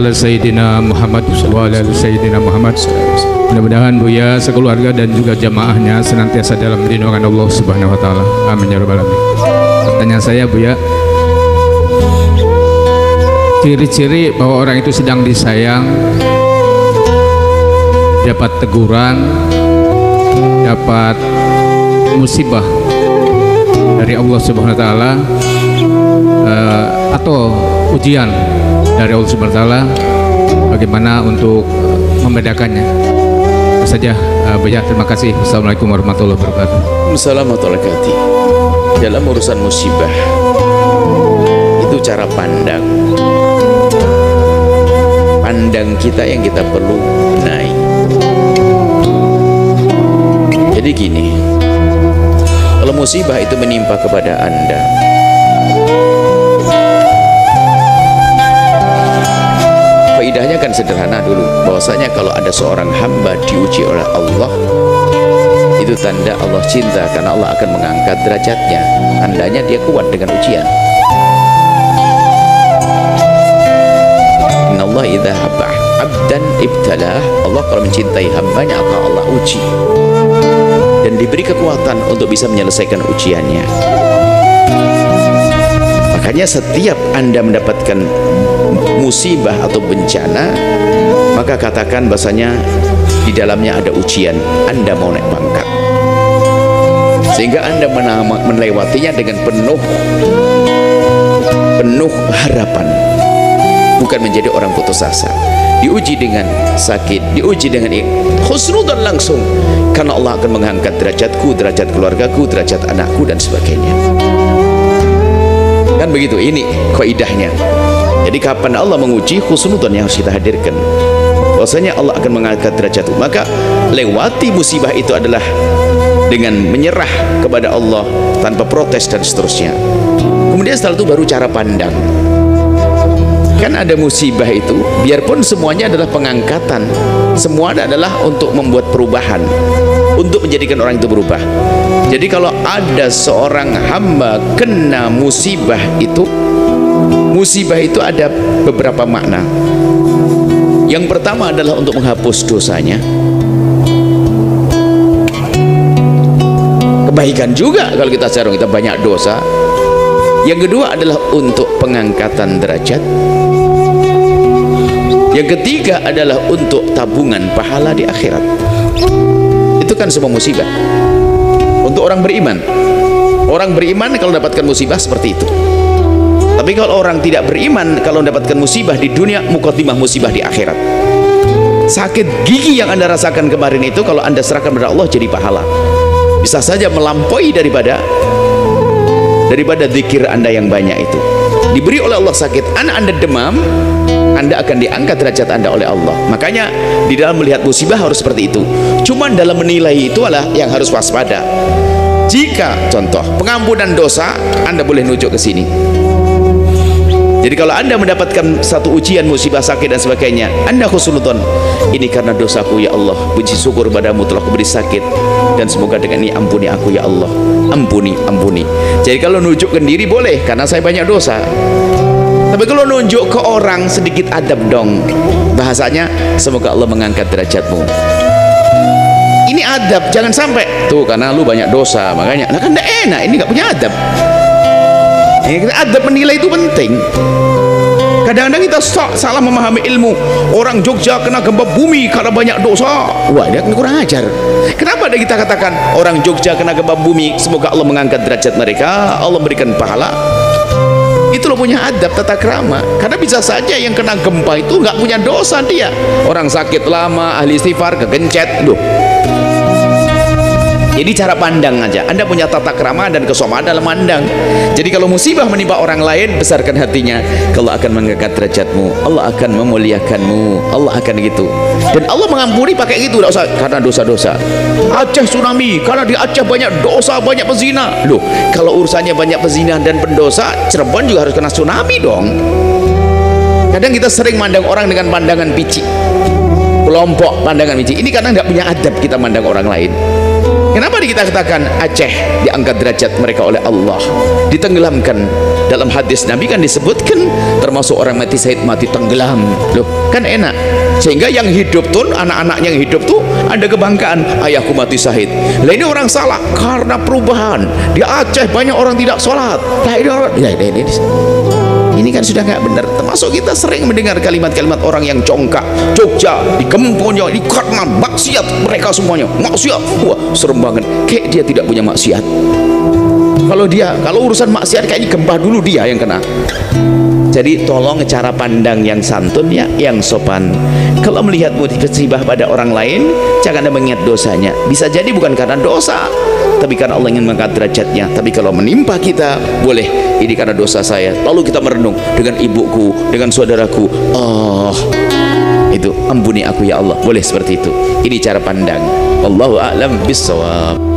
ala Sayyidina Muhammad wa ala Sayyidina Muhammad. Mudah-mudahan Buya sekeluarga dan juga jamaahnya senantiasa dalam lindungan Allah Subhanahu wa taala. Amin ya rabbal alamin. Pertanyaan saya Buya, ciri-ciri bahwa orang itu sedang disayang, dapat teguran, dapat musibah dari Allah Subhanahu wa taala, atau ujian dari Allah Subhanahu wa taala, bagaimana untuk membedakannya? Itu saja Buya, terima kasih. Assalamualaikum warahmatullahi wabarakatuh. Assalamualaikum warahmatullahi wabarakatuh. Dalam urusan musibah itu cara pandang kita yang kita perlu benahi. Jadi gini, kalau musibah itu menimpa kepada Anda, faidahnya kan sederhana dulu, bahwasanya kalau ada seorang hamba diuji oleh Allah, itu tanda Allah cinta, karena Allah akan mengangkat derajatnya. Tandanya dia kuat dengan ujian. Innallaha idza habba abdan ibtalah. Allah kalau mencintai hambanya akan Allah uji dan diberi kekuatan untuk bisa menyelesaikan ujiannya. Makanya setiap Anda mendapatkan musibah atau bencana, maka katakan bahasanya di dalamnya ada ujian. Anda mau naik pangkat, sehingga Anda melewatinya dengan penuh harapan, bukan menjadi orang putus asa. Diuji dengan sakit, diuji dengan husnudzon langsung, karena Allah akan mengangkat derajatku, derajat keluargaku, derajat anakku, dan sebagainya. Kan begitu, ini kaidahnya. Jadi kapan Allah menguji, husnudzon yang harus kita hadirkan, bahwasanya Allah akan mengangkat derajatku. Maka lewati musibah itu adalah dengan menyerah kepada Allah tanpa protes dan seterusnya. Kemudian setelah itu baru cara pandang. Kan ada musibah itu, biarpun semuanya adalah pengangkatan, semua adalah untuk membuat perubahan, untuk menjadikan orang itu berubah. Jadi kalau ada seorang hamba kena musibah itu ada beberapa makna. Yang pertama adalah untuk menghapus dosanya. Kebaikan juga kalau kita sarung, kita banyak dosa. Yang kedua adalah untuk pengangkatan derajat. Yang ketiga adalah untuk tabungan pahala di akhirat. Itu kan semua musibah untuk orang beriman. Orang beriman kalau dapatkan musibah seperti itu. Tapi kalau orang tidak beriman, kalau mendapatkan musibah di dunia, muqaddimah musibah di akhirat. Sakit gigi yang Anda rasakan kemarin itu, kalau Anda serahkan kepada Allah jadi pahala, bisa saja melampaui daripada zikir Anda yang banyak itu. Diberi oleh Allah sakit, Anda demam, Anda akan diangkat derajat Anda oleh Allah. Makanya di dalam melihat musibah harus seperti itu. Cuman dalam menilai itu adalah yang harus waspada. Jika contoh pengampunan dosa, Anda boleh nujuk ke sini. Jadi kalau Anda mendapatkan satu ujian, musibah, sakit dan sebagainya, Anda husnudzon, ini karena dosaku ya Allah, puji syukur padamu telah kuberi sakit, dan semoga dengan ini ampuni aku ya Allah, ampuni. Jadi kalau nunjuk ke diri boleh, karena saya banyak dosa. Tapi kalau nunjuk ke orang, sedikit adab dong. Bahasanya semoga Allah mengangkat derajatmu. Ini adab, jangan sampai tuh karena lu banyak dosa makanya. Nah kan tidak enak, ini nggak punya adab. Adab menilai itu penting. Kadang-kadang kita salah memahami ilmu. Orang Jogja kena gempa bumi karena banyak dosa. Wah, dia kurang ajar. Kenapa ada kita katakan orang Jogja kena gempa bumi, semoga Allah mengangkat derajat mereka, Allah berikan pahala. Itu loh punya adab, tata krama. Karena bisa saja yang kena gempa itu nggak punya dosa dia. Orang sakit lama, ahli istighfar, kegencet, loh. Jadi cara pandang aja. Anda punya tata krama dan kesopanan dalam mandang. Jadi kalau musibah menimpa orang lain, besarkan hatinya. Allah akan mengangkat derajatmu, Allah akan memuliakanmu, Allah akan gitu. Dan Allah mengampuni pakai gitu, tidak usah karena dosa-dosa. Aceh tsunami karena di Aceh banyak dosa, banyak pezina. Loh, kalau urusannya banyak pezina dan pendosa, Cirebon juga harus kena tsunami dong. Kadang kita sering mandang orang dengan pandangan picik, kelompok pandangan picik. Ini karena nggak punya adab kita mandang orang lain. Kenapa kita katakan Aceh diangkat derajat mereka oleh Allah, ditenggelamkan Dalam hadis Nabi kan disebutkan termasuk orang mati syahid mati tenggelam. Loh, kan enak. Sehingga yang hidup tuh, anak-anaknya yang hidup tuh ada kebanggaan, ayahku mati syahid. Lah ini orang salah karena perubahan. Di Aceh banyak orang tidak sholat. Lah ini orang, ini kan sudah nggak benar. Termasuk kita sering mendengar kalimat-kalimat orang yang congkak. Jogja, di Gemponyo, di Karman, maksiat mereka semuanya, maksiat. Wah, serem banget. Kayak dia tidak punya maksiat. Kalau urusan maksiat kayaknya gempah dulu dia yang kena. Jadi tolong cara pandang yang santun ya, yang sopan. Kalau melihat musibah pada orang lain, jangan Anda mengingat dosanya. Bisa jadi bukan karena dosa, tapi karena Allah ingin mengangkat derajatnya. Tapi kalau menimpa kita, boleh ini karena dosa saya. Lalu kita merenung dengan ibuku, dengan saudaraku. Oh, itu ampuni aku ya Allah. Boleh seperti itu. Ini cara pandang. Wallahu a'lam bishawab.